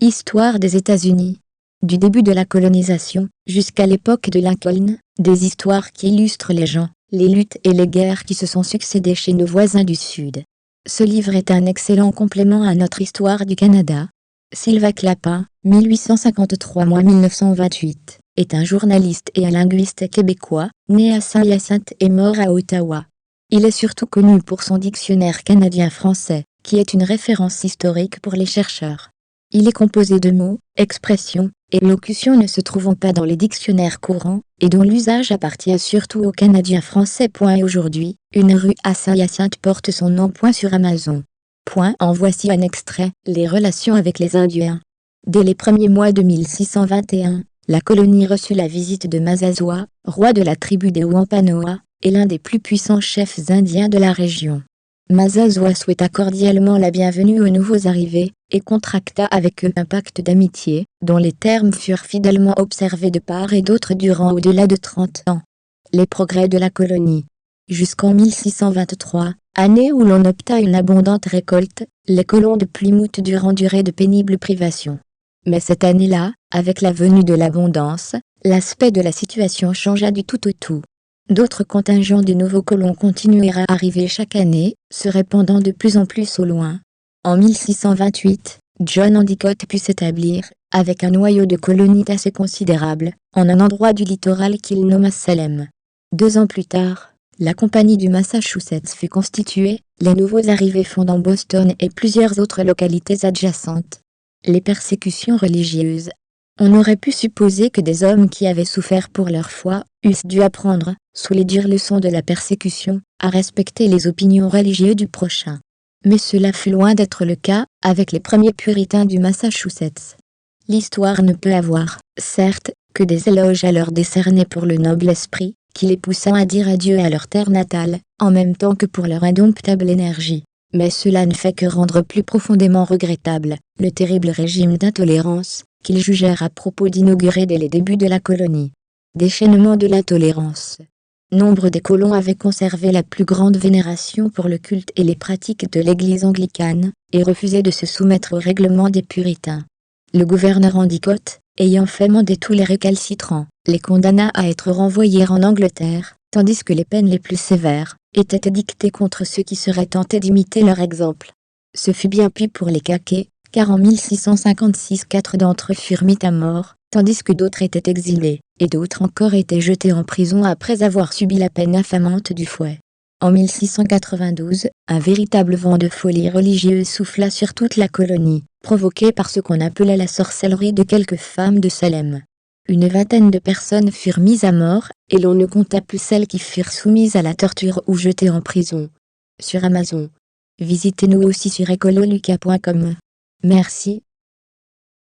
Histoire des États-Unis. Du début de la colonisation, jusqu'à l'époque de Lincoln, des histoires qui illustrent les gens, les luttes et les guerres qui se sont succédées chez nos voisins du Sud. Ce livre est un excellent complément à notre histoire du Canada. Sylvain Clapin, 1853-1928, est un journaliste et un linguiste québécois, né à Saint-Hyacinthe et mort à Ottawa. Il est surtout connu pour son dictionnaire canadien-français, qui est une référence historique pour les chercheurs. Il est composé de mots, expressions et locutions ne se trouvant pas dans les dictionnaires courants, et dont l'usage appartient surtout aux Canadiens français. Aujourd'hui, une rue à Saint-Hyacinthe porte son nom. Sur Amazon. En voici un extrait. Les relations avec les Indiens. Dès les premiers mois de 1621, la colonie reçut la visite de Massasoit, roi de la tribu des Wampanoag, et l'un des plus puissants chefs indiens de la région. Massasoit souhaita cordialement la bienvenue aux nouveaux arrivés, et contracta avec eux un pacte d'amitié, dont les termes furent fidèlement observés de part et d'autre durant au-delà de 30 ans. Les progrès de la colonie. Jusqu'en 1623, année où l'on obtint une abondante récolte, les colons de Plymouth durent endurer de pénibles privations. Mais cette année-là, avec la venue de l'abondance, l'aspect de la situation changea du tout au tout. D'autres contingents de nouveaux colons continuèrent à arriver chaque année, se répandant de plus en plus au loin. En 1628, John Endicott put s'établir, avec un noyau de colonies assez considérable, en un endroit du littoral qu'il nomma Salem. 2 ans plus tard, la Compagnie du Massachusetts fut constituée, les nouveaux arrivés fondant Boston et plusieurs autres localités adjacentes. Les persécutions religieuses. On aurait pu supposer que des hommes qui avaient souffert pour leur foi, eussent dû apprendre, sous les dures leçons de la persécution, à respecter les opinions religieuses du prochain. Mais cela fut loin d'être le cas, avec les premiers puritains du Massachusetts. L'histoire ne peut avoir, certes, que des éloges à leur décerner pour le noble esprit, qui les poussa à dire adieu à leur terre natale, en même temps que pour leur indomptable énergie. Mais cela ne fait que rendre plus profondément regrettable, le terrible régime d'intolérance, qu'ils jugèrent à propos d'inaugurer dès les débuts de la colonie. Déchaînement de l'intolérance. Nombre des colons avaient conservé la plus grande vénération pour le culte et les pratiques de l'église anglicane, et refusaient de se soumettre aux règlements des puritains. Le gouverneur Endicott, ayant fait mander tous les récalcitrants, les condamna à être renvoyés en Angleterre, tandis que les peines les plus sévères étaient édictées contre ceux qui seraient tentés d'imiter leur exemple. Ce fut bien pis pour les Caquets, car en 1656 4 d'entre eux furent mis à mort, tandis que d'autres étaient exilés, et d'autres encore étaient jetés en prison après avoir subi la peine infamante du fouet. En 1692, un véritable vent de folie religieuse souffla sur toute la colonie, provoqué par ce qu'on appelait la sorcellerie de quelques femmes de Salem. Une vingtaine de personnes furent mises à mort, et l'on ne compta plus celles qui furent soumises à la torture ou jetées en prison. Sur Amazon. Visitez-nous aussi sur ecololuca.com. Merci.